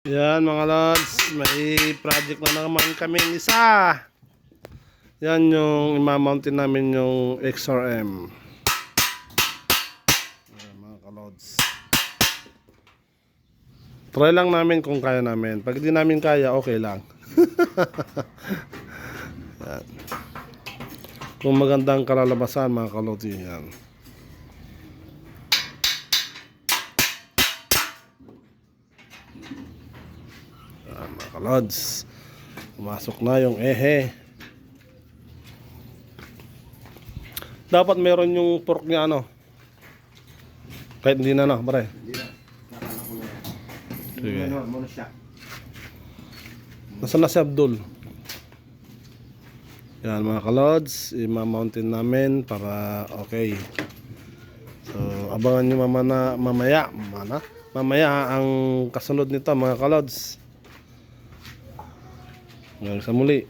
Yan mga lods, may project na naman kaming isa. Yan yung imamountin namin yung XRM. Yan mga kalods. Try lang namin kung kaya namin. Pag di namin kaya, okay lang. Yan. Kung magandang kalalabasan mga kalods, yan. Mga kalods, pumasok na yung ehe. Dapat meron yung fork niya ano. Kahit hindi na pare. Hindi na. Nakala ko na. Sige. Muna siya. Nasaan na si Abdul? Yan mga kalods, i-mountain namin para okay. So abangan nyo mamaya ang kasunod nito mga kalods. Hanggang sa muli.